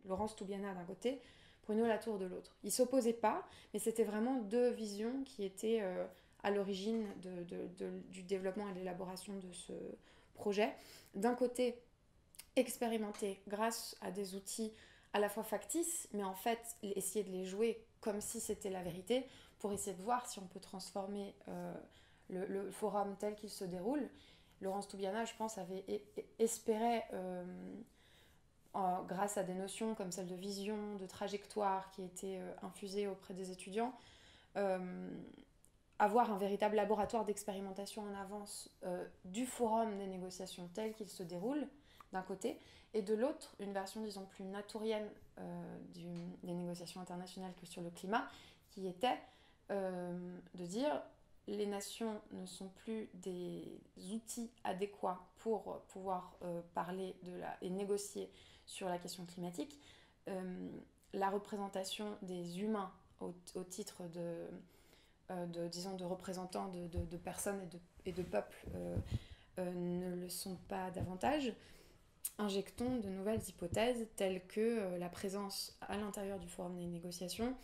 Laurence Toubiana d'un côté, Bruno Latour de l'autre. Ils s'opposaient pas, mais c'était vraiment deux visions qui étaient à l'origine du développement et de l'élaboration de ce projet. D'un côté, expérimenter grâce à des outils à la fois factices, mais en fait essayer de les jouer comme si c'était la vérité, pour essayer de voir si on peut transformer le forum tel qu'il se déroule. Laurence Toubiana, je pense, avait espéré, grâce à des notions comme celle de vision, de trajectoire qui étaient infusées auprès des étudiants, euh, avoir un véritable laboratoire d'expérimentation en avance du forum des négociations tel qu'il se déroule, d'un côté, et de l'autre, une version, disons, plus naturienne des négociations internationales que sur le climat, qui était de dire les nations ne sont plus des outils adéquats pour pouvoir parler et négocier sur la question climatique. La représentation des humains au titre disons, de représentants de personnes et de peuples ne le sont pas davantage. Injectons de nouvelles hypothèses telles que la présence à l'intérieur du forum des négociations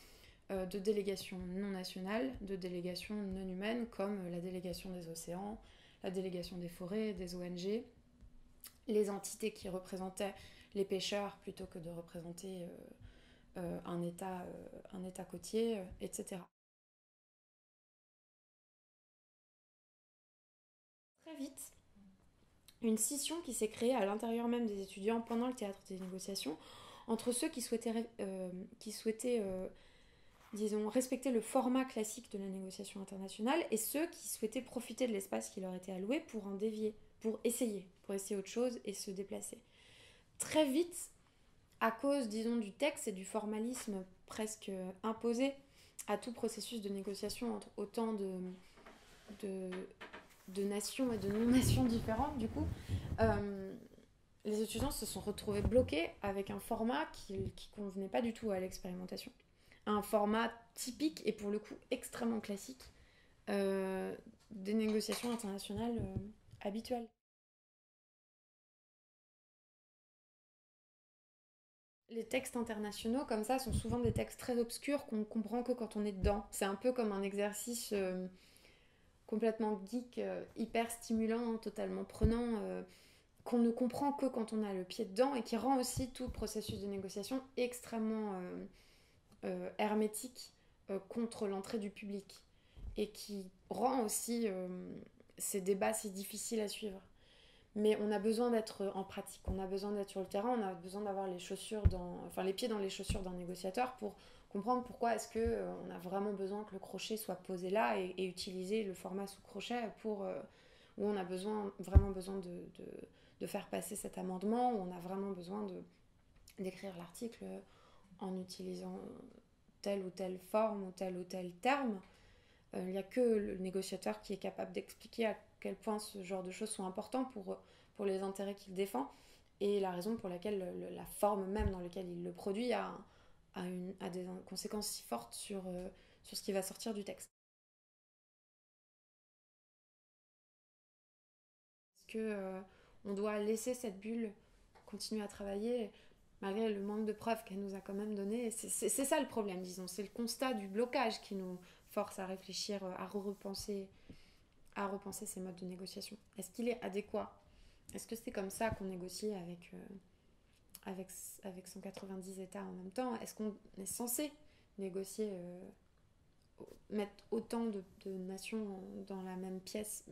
de délégations non nationales, de délégations non humaines comme la délégation des océans, la délégation des forêts, des ONG, les entités qui représentaient les pêcheurs plutôt que de représenter un état côtier, etc. Très vite, une scission qui s'est créée à l'intérieur même des étudiants pendant le théâtre des négociations entre ceux qui souhaitaient disons, respecter le format classique de la négociation internationale et ceux qui souhaitaient profiter de l'espace qui leur était alloué pour en dévier, pour essayer autre chose et se déplacer. Très vite, à cause, disons, du texte et du formalisme presque imposé à tout processus de négociation entre autant de, de nations et de non-nations différentes, du coup, euh, les étudiants se sont retrouvés bloqués avec un format qui convenait pas du tout à l'expérimentation. Un format typique et pour le coup extrêmement classique euh, des négociations internationales habituelles. Les textes internationaux comme ça sont souvent des textes très obscurs qu'on comprend que quand on est dedans. C'est un peu comme un exercice complètement geek, hyper stimulant, totalement prenant, qu'on ne comprend que quand on a le pied dedans et qui rend aussi tout le processus de négociation extrêmement hermétique contre l'entrée du public et qui rend aussi ces débats si difficiles à suivre. Mais on a besoin d'être en pratique, on a besoin d'être sur le terrain, on a besoin d'avoir les pieds dans les chaussures d'un négociateur pour comprendre pourquoi est-ce que on a vraiment besoin que le crochet soit posé là et utiliser le format sous crochet où on a vraiment besoin de faire passer cet amendement, où on a vraiment besoin d'écrire l'article en utilisant telle ou telle forme ou tel terme. Il n'y a que le négociateur qui est capable d'expliquer à quel point ce genre de choses sont importants pour les intérêts qu'il défend et la raison pour laquelle la forme même dans laquelle il le produit a des conséquences si fortes sur ce qui va sortir du texte. Est-ce que on doit laisser cette bulle continuer à travailler malgré le manque de preuves qu'elle nous a quand même donné? C'est ça le problème, disons. C'est le constat du blocage qui nous force à réfléchir, à repenser ces modes de négociation. Est-ce qu'il est adéquat? Est-ce que c'est comme ça qu'on négocie avec, avec 190 États en même temps? Est-ce qu'on est censé négocier, mettre autant de nations dans la même pièce